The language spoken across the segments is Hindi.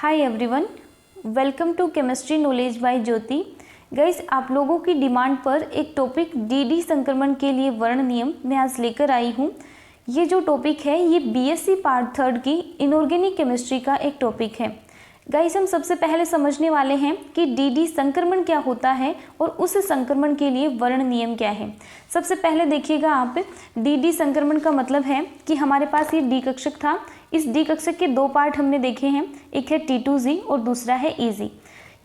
Hi everyone, welcome to chemistry knowledge by Jyoti. Guys, आप लोगों की डिमांड पर एक टॉपिक डीडी संक्रमण के लिए वर्ण नियम मैं आज लेकर आई हूँ। ये जो टॉपिक है ये बीएससी पार्ट 3 की इनऑर्गेनिक केमिस्ट्री का एक टॉपिक है। गाइस, हम सबसे पहले समझने वाले हैं कि डीडी संक्रमण क्या होता है और उस संक्रमण के लिए वर्ण नियम क्या है। सबसे पहले देखिएगा आप, डीडी संक्रमण का मतलब है कि हमारे पास ये डी कक्षक था। इस डी कक्षक के दो पार्ट हमने देखे हैं, एक है T2Z और दूसरा है EZ।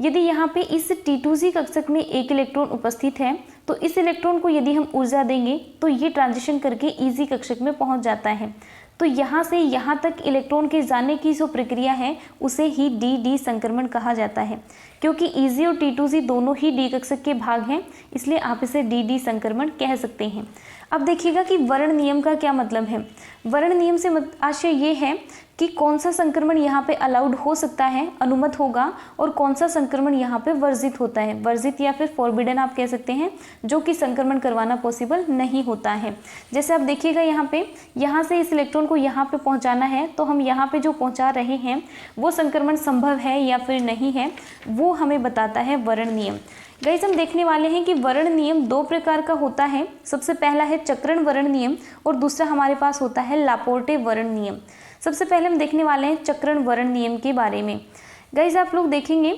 यदि यहाँ पे इस T2Z कक्षक में एक इलेक्ट्रॉन उपस्थित है तो इस इलेक्ट्रॉन को यदि हम ऊर्जा देंगे तो ये ट्रांजिशन करके EZ कक्षक में पहुँच जाता है। तो यहाँ से यहाँ तक इलेक्ट्रॉन के जाने की जो प्रक्रिया है उसे ही डी संक्रमण कहा जाता है। क्योंकि EZ और T2Z दोनों ही डी कक्षक के भाग हैं, इसलिए आप इसे डी संक्रमण कह सकते हैं। अब देखिएगा कि वर्ण नियम का क्या मतलब है। वर्ण नियम से आशय ये है कि कौन सा संक्रमण यहाँ पे अलाउड हो सकता है, अनुमत होगा, और कौन सा संक्रमण यहाँ पे वर्जित होता है। वर्जित या फिर फॉरबिडन आप कह सकते हैं, जो कि संक्रमण करवाना पॉसिबल नहीं होता है। जैसे आप देखिएगा यहाँ पे, यहाँ से इस इलेक्ट्रॉन को यहाँ पे पहुँचाना है तो हम यहाँ पे जो पहुँचा रहे हैं वो संक्रमण संभव है या फिर नहीं है, वो हमें बताता है वर्ण नियम। गाइस, हम देखने वाले हैं कि वर्ण नियम दो प्रकार का होता है। सबसे पहला है चक्रण वर्ण नियम और दूसरा हमारे पास होता है लापोर्टे वर्ण नियम। सबसे पहले हम देखने वाले हैं चक्रण वर्ण नियम के बारे में। गाइस, आप लोग देखेंगे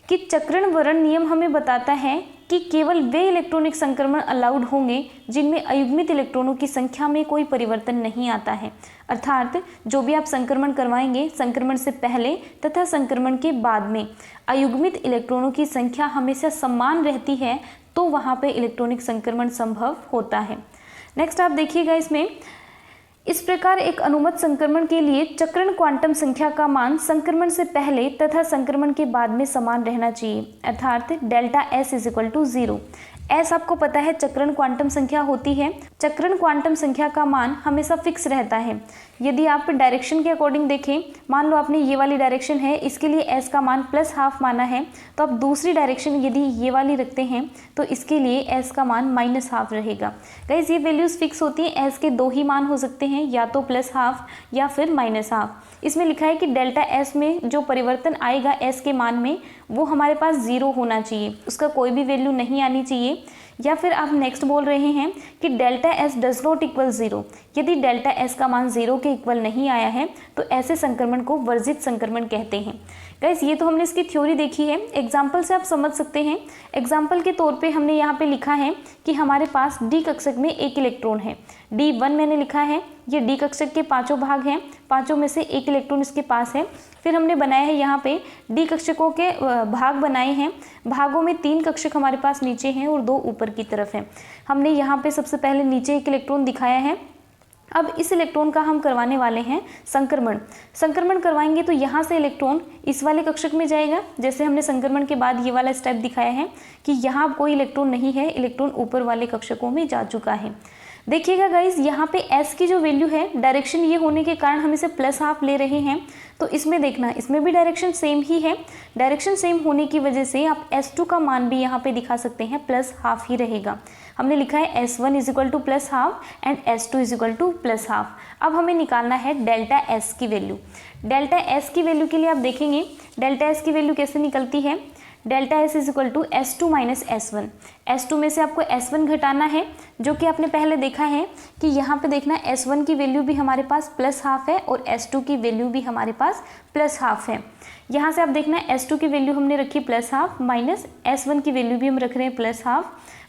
कि चक्रण वर्ण नियम हमें बताता है कि केवल वे इलेक्ट्रॉनिक संक्रमण अलाउड होंगे जिनमें अयुग्मित इलेक्ट्रॉनों की संख्या में कोई परिवर्तन नहीं आता है। अर्थात जो भी आप संक्रमण करवाएंगे, संक्रमण से पहले तथा संक्रमण के बाद में अयुग्मित इलेक्ट्रॉनों की संख्या हमेशा समान रहती है, तो वहाँ पे इलेक्ट्रॉनिक संक्रमण संभव होता है। नेक्स्ट आप देखिएगा, इसमें इस प्रकार एक अनुमत संक्रमण के लिए चक्रण क्वांटम संख्या का मान संक्रमण से पहले तथा संक्रमण के बाद में समान रहना चाहिए। अर्थात डेल्टा S = 0। S आपको पता है चक्रण क्वांटम संख्या होती है। चक्रण क्वांटम संख्या का मान हमेशा फिक्स रहता है। यदि आप डायरेक्शन के अकॉर्डिंग देखें, मान लो आपने ये वाली डायरेक्शन है, इसके लिए S का मान +½ माना है, तो आप दूसरी डायरेक्शन यदि ये वाली रखते हैं तो इसके लिए S का मान -½ रहेगा। गाइस, ये वैल्यूज़ फिक्स होती हैं। S के दो ही मान हो सकते हैं, या तो +½ या फिर -½ इसमें लिखा है कि डेल्टा S में जो परिवर्तन आएगा S के मान में, वो हमारे पास 0 होना चाहिए, उसका कोई भी वैल्यू नहीं आनी चाहिए। या फिर आप नेक्स्ट बोल रहे हैं कि delta S does not equal 0। यदि डेल्टा S का मान 0 के इक्वल नहीं आया है तो ऐसे संक्रमण को वर्जित संक्रमण कहते हैं। गाइस, ये तो हमने इसकी थ्योरी देखी है। एग्जाम्पल से आप समझ सकते हैं। एग्जाम्पल के तौर पे हमने यहाँ पे लिखा है कि हमारे पास डी कक्षक में एक इलेक्ट्रॉन है, D1 मैंने लिखा है। ये डी कक्षक के पांचों भाग हैं, पांचों में से एक इलेक्ट्रॉन इसके पास है। फिर हमने बनाया है यहाँ पे डी कक्षकों के भाग बनाए हैं। भागों में 3 कक्षक हमारे पास नीचे हैं और 2 ऊपर की तरफ हैं। हमने यहाँ पे सबसे पहले नीचे एक इलेक्ट्रॉन दिखाया है। अब इस इलेक्ट्रॉन का हम करवाने वाले हैं संक्रमण। संक्रमण करवाएंगे तो यहाँ से इलेक्ट्रॉन इस वाले कक्षक में जाएगा। जैसे हमने संक्रमण के बाद ये वाला स्टेप दिखाया है कि यहाँ कोई इलेक्ट्रॉन नहीं है, इलेक्ट्रॉन ऊपर वाले कक्षकों में जा चुका है। देखिएगा गाइस, यहाँ पे S की जो वैल्यू है, डायरेक्शन ये होने के कारण हम इसे +½ ले रहे हैं। तो इसमें देखना, इसमें भी डायरेक्शन सेम ही है। डायरेक्शन सेम होने की वजह से आप S2 का मान भी यहाँ पे दिखा सकते हैं, +½ ही रहेगा। हमने लिखा है S1 = +½ एंड S2 = +½ अब हमें निकालना है डेल्टा S की वैल्यू। डेल्टा S की वैल्यू के लिए आप देखेंगे डेल्टा S की वैल्यू कैसे निकलती है। Delta S = S2 - S1। S2 में से आपको S1 घटाना है, जो कि आपने पहले देखा है कि यहाँ पे देखना S1 की वैल्यू भी हमारे पास +½ है और S2 की वैल्यू भी हमारे पास +½ है। यहाँ से आप देखना S2 की वैल्यू हमने रखी +½ माइनस S1 की वैल्यू भी हम रख रहे हैं +½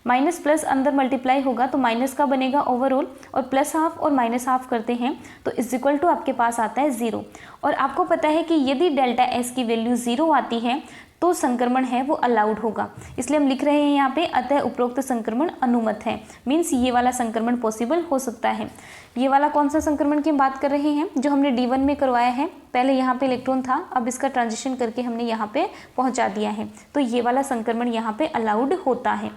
माइनस प्लस अंदर मल्टीप्लाई होगा तो माइनस का बनेगा ओवरऑल, और +½ और -½ करते हैं तो = आपके पास आता है 0। और आपको पता है कि यदि डेल्टा S की वैल्यू 0 आती है तो संक्रमण है वो अलाउड होगा। इसलिए हम लिख रहे हैं यहाँ पे अतः उपरोक्त संक्रमण अनुमत है। मीन्स ये वाला संक्रमण पॉसिबल हो सकता है। ये वाला कौन सा संक्रमण की बात कर रहे हैं, जो हमने D1 में करवाया है। पहले यहाँ पे इलेक्ट्रॉन था, अब इसका ट्रांजिशन करके हमने यहाँ पे पहुँचा दिया है, तो ये वाला संक्रमण यहाँ पे अलाउड होता है।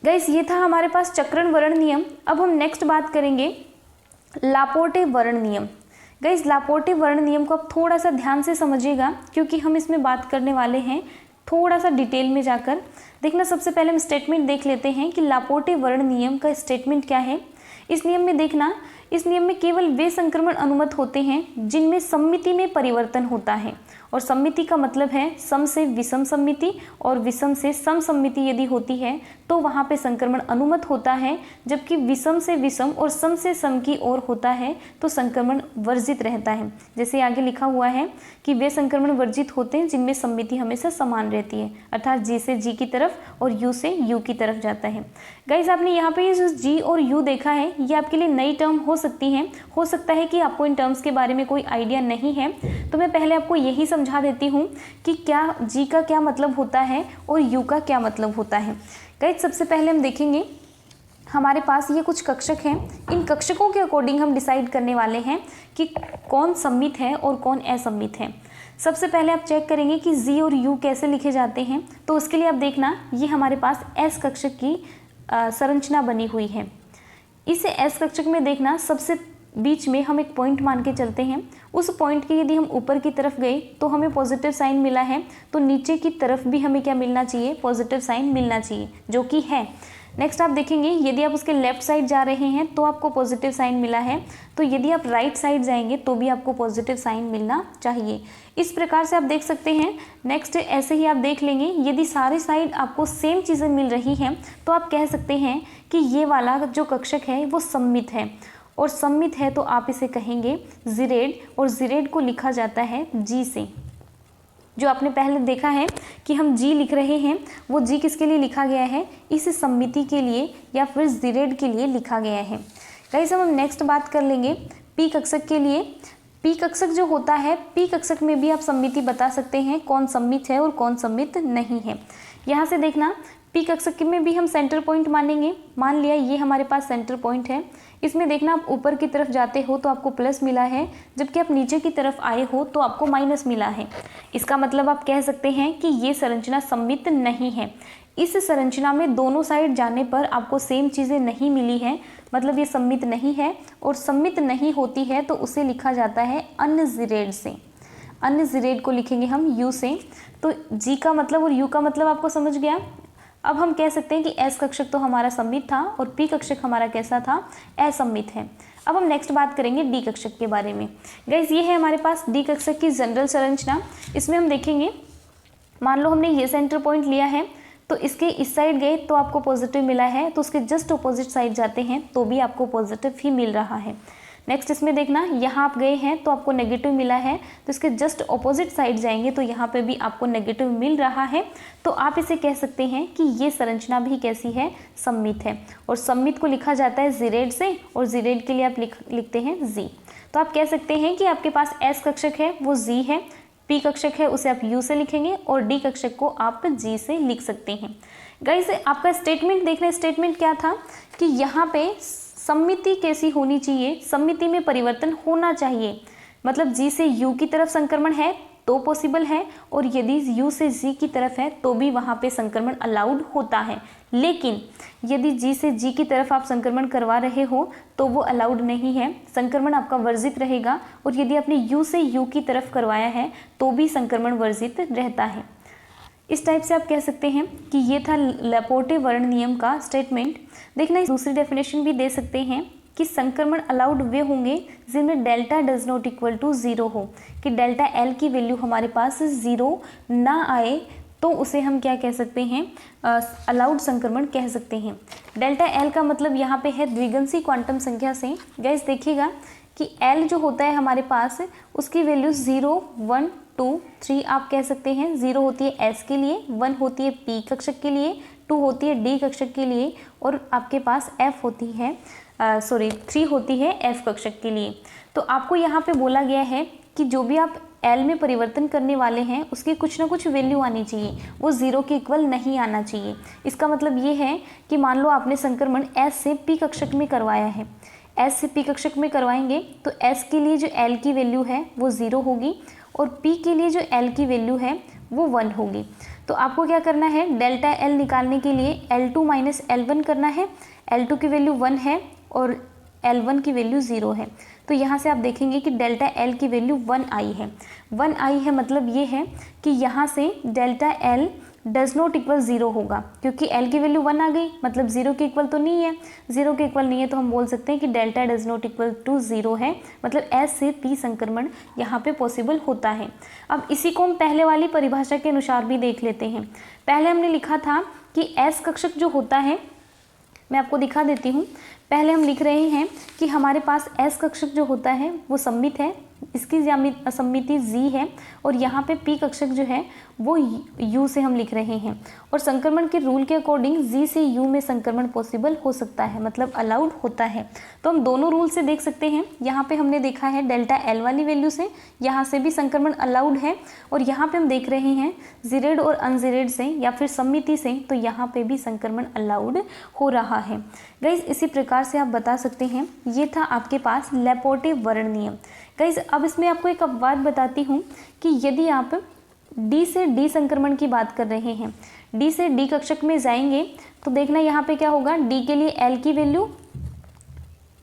गाइस, ये था हमारे पास चक्रण वर्ण नियम। अब हम नेक्स्ट बात करेंगे लापोर्टे वर्ण नियम। गाइस, लापोर्टे वर्ण नियम को आप थोड़ा सा ध्यान से समझिएगा, क्योंकि हम इसमें बात करने वाले हैं थोड़ा सा डिटेल में जाकर। देखना, सबसे पहले हम स्टेटमेंट देख लेते हैं कि लापोर्टे वर्ण नियम का स्टेटमेंट क्या है। इस नियम में देखना, इस नियम में केवल वे संक्रमण अनुमत होते हैं जिनमें सममिति में परिवर्तन होता है, और सममिति का मतलब है सम से विषम सममिति और विषम से सम सममिति यदि होती है तो वहाँ पे संक्रमण अनुमत होता है, जबकि विषम से विषम और सम से सम की ओर होता है तो संक्रमण वर्जित रहता है। जैसे आगे लिखा हुआ है कि वे संक्रमण वर्जित होते हैं जिनमें सममिति हमेशा समान रहती है, अर्थात जी से जी की तरफ और यू से यू की तरफ जाता है। गाइज आपने यहाँ पे ये जो जी और यू देखा है ये आपके लिए नई टर्म हो सकती हैं, हो सकता है कि आपको इन टर्म्स के बारे में कोई आइडिया नहीं है, तो मैं पहले आपको यही समझा देती हूँ कि क्या जी का क्या मतलब होता है और यू का क्या मतलब होता है। गाइज सबसे पहले हम देखेंगे हमारे पास ये कुछ कक्षक हैं, इन कक्षकों के अकॉर्डिंग हम डिसाइड करने वाले हैं कि कौन सम्मित है और कौन असम्मित है। सबसे पहले आप चेक करेंगे कि जी और यू कैसे लिखे जाते हैं, तो उसके लिए आप देखना ये हमारे पास एस कक्षक की संरचना बनी हुई है। इस एस कक्षक में देखना सबसे बीच में हम एक पॉइंट मान के चलते हैं, उस पॉइंट के यदि हम ऊपर की तरफ गए तो हमें पॉजिटिव साइन मिला है, तो नीचे की तरफ भी हमें क्या मिलना चाहिए, पॉजिटिव साइन मिलना चाहिए, जो कि है। नेक्स्ट आप देखेंगे यदि आप उसके लेफ्ट साइड जा रहे हैं तो आपको पॉजिटिव साइन मिला है, तो यदि आप राइट साइड जाएंगे तो भी आपको पॉजिटिव साइन मिलना चाहिए। इस प्रकार से आप देख सकते हैं। नेक्स्ट ऐसे ही आप देख लेंगे यदि सारी साइड आपको सेम चीज़ें मिल रही हैं तो आप कह सकते हैं कि ये वाला जो कक्षक है वो सम्मित है, और सम्मित है तो आप इसे कहेंगे जिरेड, और जिरेड को लिखा जाता है जी से। जो आपने पहले देखा है कि हम जी लिख रहे हैं, वो जी किसके लिए लिखा गया है, इस सम्मिति के लिए या फिर जिरेड के लिए लिखा गया है। गाइस अब हम नेक्स्ट बात कर लेंगे पी कक्षक के लिए। पी कक्षक जो होता है, पी कक्षक में भी आप सम्मिति बता सकते हैं कौन सम्मित है और कौन सम्मित नहीं है। यहाँ से देखना पी कक्षक में भी हम सेंटर पॉइंट मानेंगे। मान लिया ये हमारे पास सेंटर पॉइंट है, इसमें देखना आप ऊपर की तरफ जाते हो तो आपको प्लस मिला है, जबकि आप नीचे की तरफ आए हो तो आपको माइनस मिला है। इसका मतलब आप कह सकते हैं कि ये संरचना सम्मित नहीं है। इस संरचना में दोनों साइड जाने पर आपको सेम चीज़ें नहीं मिली हैं, मतलब ये सम्मित नहीं है, और सम्मित नहीं होती है तो उसे लिखा जाता है अनजिरेड से। अनजिरेड को लिखेंगे हम यू से। तो जी का मतलब और यू का मतलब आपको समझ गया। अब हम कह सकते हैं कि एस कक्षक तो हमारा सम्मित था और पी कक्षक हमारा कैसा था, असम्मित है। अब हम नेक्स्ट बात करेंगे डी कक्षक के बारे में। गाइस ये है हमारे पास डी कक्षक की जनरल संरचना। इसमें हम देखेंगे मान लो हमने ये सेंटर पॉइंट लिया है, तो इसके इस साइड गए तो आपको पॉजिटिव मिला है, तो उसके जस्ट अपोजिट साइड जाते हैं तो भी आपको पॉजिटिव ही मिल रहा है। नेक्स्ट इसमें देखना यहाँ आप गए हैं तो आपको नेगेटिव मिला है, तो इसके जस्ट ऑपोजिट साइड जाएंगे तो यहाँ पे भी आपको नेगेटिव मिल रहा है, तो आप इसे कह सकते हैं कि ये संरचना भी कैसी है, सम्मित है। और सम्मित को लिखा जाता है जिरेड से, और जिरेड के लिए आप लिखते हैं जी। तो आप कह सकते हैं कि आपके पास एस कक्षक है वो जी है, पी कक्षक है उसे आप यू से लिखेंगे, और डी कक्षक को आप जी से लिख सकते हैं। गाइस आपका स्टेटमेंट देखना, स्टेटमेंट क्या था कि यहाँ पे सम्मिति कैसी होनी चाहिए, सम्मिति में परिवर्तन होना चाहिए, मतलब जी से यू की तरफ संक्रमण है तो पॉसिबल है, और यदि यू से जी की तरफ है तो भी वहाँ पे संक्रमण अलाउड होता है। लेकिन यदि जी से जी की तरफ आप संक्रमण करवा रहे हो तो वो अलाउड नहीं है, संक्रमण आपका वर्जित रहेगा, और यदि आपने यू से यू की तरफ करवाया है तो भी संक्रमण वर्जित रहता है। इस टाइप से आप कह सकते हैं कि ये था लैपोर्टे वर्ण नियम का स्टेटमेंट। देखना दूसरी डेफिनेशन भी दे सकते हैं कि संक्रमण अलाउड वे होंगे जिनमें delta does not equal to zero हो, कि डेल्टा एल की वैल्यू हमारे पास ज़ीरो ना आए तो उसे हम क्या कह सकते हैं, अलाउड संक्रमण कह सकते हैं। डेल्टा एल का मतलब यहाँ पे है द्विगंसी क्वांटम संख्या से। गाइस देखिएगा कि एल जो होता है हमारे पास उसकी वैल्यू 0, 1, 2, 3 आप कह सकते हैं। 0 होती है एस के लिए, 1 होती है पी कक्षक के लिए, 2 होती है डी कक्षक के लिए, और आपके पास एफ होती है 3 होती है एफ कक्षक के लिए। तो आपको यहाँ पे बोला गया है कि जो भी आप एल में परिवर्तन करने वाले हैं उसकी कुछ ना कुछ वैल्यू आनी चाहिए, वो 0 के इक्वल नहीं आना चाहिए। इसका मतलब ये है कि मान लो आपने संक्रमण एस से पी कक्षक में करवाया है, एस से पी कक्षक में करवाएंगे तो एस के लिए जो एल की वैल्यू है वो 0 होगी, और पी के लिए जो एल की वैल्यू है वो 1 होगी। तो आपको क्या करना है, डेल्टा एल निकालने के लिए L2 माइनस L1 करना है। L2 की वैल्यू 1 है और L1 की वैल्यू 0 है, तो यहाँ से आप देखेंगे कि डेल्टा एल की वैल्यू 1 आई है। 1 आई है मतलब ये है कि यहाँ से delta L does not equal 0 होगा, क्योंकि L की वैल्यू 1 आ गई, मतलब 0 के इक्वल तो नहीं है। 0 के इक्वल नहीं है तो हम बोल सकते हैं कि delta does not equal to 0 है, मतलब S से P संक्रमण यहाँ पे पॉसिबल होता है। अब इसी को हम पहले वाली परिभाषा के अनुसार भी देख लेते हैं। पहले हमने लिखा था कि S कक्षक जो होता है, मैं आपको दिखा देती हूँ। पहले हम लिख रहे हैं कि हमारे पास S कक्षक जो होता है वो सममित है, इसकी सममिति Z है, और यहाँ पे P कक्षक जो है वो U से हम लिख रहे हैं। और संक्रमण के रूल के अकॉर्डिंग Z से U में संक्रमण पॉसिबल हो सकता है, मतलब अलाउड होता है। तो हम दोनों रूल से देख सकते हैं। यहाँ पे हमने देखा है डेल्टा L वाली वैल्यू से, यहाँ से भी संक्रमण अलाउड है, और यहाँ पे हम देख रहे हैं जीरेड और अनजीरेड से या फिर सममिति से, तो यहाँ पे भी संक्रमण अलाउड हो रहा है। गाइज इसी प्रकार से आप बता सकते हैं। ये था आपके पास लेपोर्टे वर्ण नियम। गाइज अब इसमें आपको एक बात बताती हूँ कि यदि आप D से D संक्रमण की बात कर रहे हैं, D से D कक्षक में जाएंगे तो देखना यहाँ पे क्या होगा। D के लिए L की वैल्यू,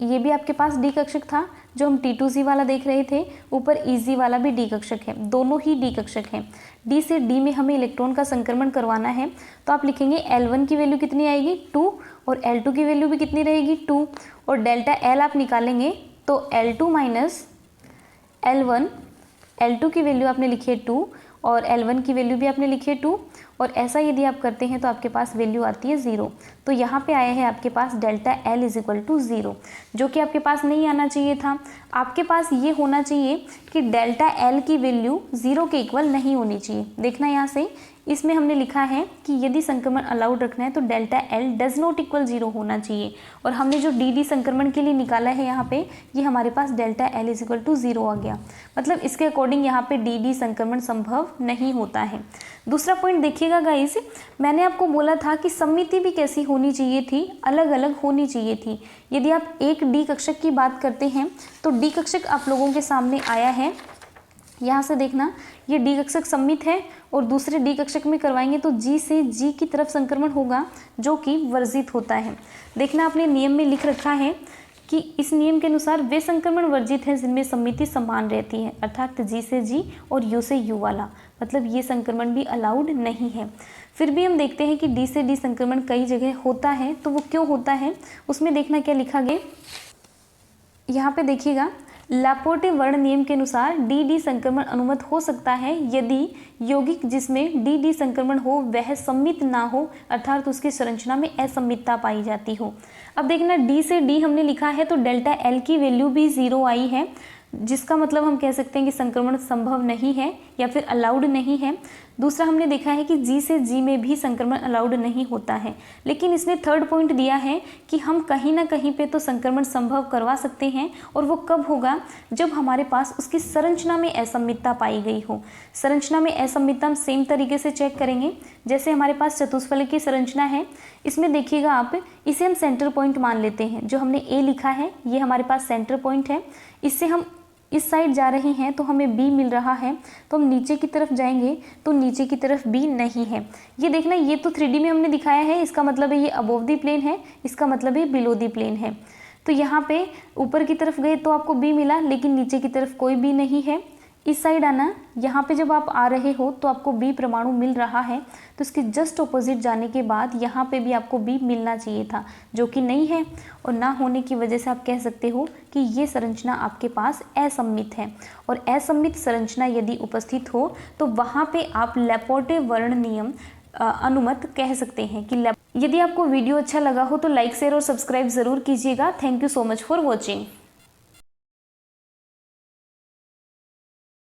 ये भी आपके पास D कक्षक था जो हम T2Z वाला देख रहे थे, ऊपर EZ वाला भी D कक्षक है, दोनों ही D कक्षक हैं। D से D में हमें इलेक्ट्रॉन का संक्रमण करवाना है, तो आप लिखेंगे L1 की वैल्यू कितनी आएगी 2, और L2 की वैल्यू भी कितनी रहेगी 2, और डेल्टा L आप निकालेंगे तो L2 माइनस L1, L2 की वैल्यू आपने लिखी है 2 और L1 की वैल्यू भी आपने लिखी है 2, और ऐसा यदि आप करते हैं तो आपके पास वैल्यू आती है 0। तो यहाँ पे आया है आपके पास delta L is equal to 0, जो कि आपके पास नहीं आना चाहिए था। आपके पास ये होना चाहिए कि डेल्टा L की वैल्यू 0 के इक्वल नहीं होनी चाहिए। देखना यहाँ से, इसमें हमने लिखा है कि यदि संक्रमण अलाउड रखना है तो delta L does not equal 0 होना चाहिए, और हमने जो डी संक्रमण के लिए निकाला है यहाँ पे, ये हमारे पास delta L is equal to 0 आ गया, मतलब इसके अकॉर्डिंग यहाँ पे डी संक्रमण संभव नहीं होता है। दूसरा पॉइंट देखिएगा गाइस, मैंने आपको बोला था कि सममिति भी कैसी होनी चाहिए थी, अलग अलग होनी चाहिए थी। यदि आप एक डी कक्षक की बात करते हैं तो डी कक्षक आप लोगों के सामने आया है, यहाँ से देखना ये डी कक्षक सममित है, और दूसरे डी कक्षक में करवाएंगे तो जी से जी की तरफ संक्रमण होगा, जो कि वर्जित होता है। देखना आपने नियम में लिख रखा है कि इस नियम के अनुसार वे संक्रमण वर्जित हैं जिनमें सममिति समान रहती है, अर्थात जी से जी और यू से यू वाला, मतलब ये संक्रमण भी अलाउड नहीं है। फिर भी हम देखते हैं कि डी से डी संक्रमण कई जगह होता है, तो वो क्यों होता है उसमें देखना क्या लिखा गया। यहाँ पे देखिएगा, लापोर्टे वर्ण नियम के अनुसार डी संक्रमण अनुमत हो सकता है यदि यौगिक जिसमें डी संक्रमण हो वह सममित ना हो, अर्थात उसकी संरचना में असममितता पाई जाती हो। अब देखना डी से डी हमने लिखा है तो डेल्टा एल की वैल्यू भी 0 आई है, जिसका मतलब हम कह सकते हैं कि संक्रमण संभव नहीं है या फिर अलाउड नहीं है। दूसरा हमने देखा है कि जी से जी में भी संक्रमण अलाउड नहीं होता है, लेकिन इसने थर्ड पॉइंट दिया है कि हम कहीं ना कहीं पे तो संक्रमण संभव करवा सकते हैं, और वो कब होगा, जब हमारे पास उसकी संरचना में असममितता पाई गई हो। संरचना में असममितता हम सेम तरीके से चेक करेंगे, जैसे हमारे पास चतुष्फलक की संरचना है, इसमें देखिएगा आप, इसे हम सेंटर पॉइंट मान लेते हैं। जो हमने ए लिखा है ये हमारे पास सेंटर पॉइंट है, इससे हम इस साइड जा रहे हैं तो हमें बी मिल रहा है, तो हम नीचे की तरफ जाएंगे तो नीचे की तरफ बी नहीं है। ये देखना, ये तो 3D में हमने दिखाया है, इसका मतलब है ये अबोव दी प्लेन है, इसका मतलब है बिलो दी प्लेन है। तो यहाँ पे ऊपर की तरफ गए तो आपको बी मिला, लेकिन नीचे की तरफ कोई बी नहीं है। इस साइड आना, यहाँ पे जब आप आ रहे हो तो आपको बी परमाणु मिल रहा है, तो इसके जस्ट ऑपोजिट जाने के बाद यहाँ पे भी आपको बी मिलना चाहिए था, जो कि नहीं है, और ना होने की वजह से आप कह सकते हो कि ये संरचना आपके पास असममित है। और असममित संरचना यदि उपस्थित हो तो वहाँ पे आप लेपोर्टे वर्ण नियम अनुमत कह सकते हैं कि यदि आपको वीडियो अच्छा लगा हो तो लाइक शेयर और सब्सक्राइब ज़रूर कीजिएगा। Thank you so much for watching.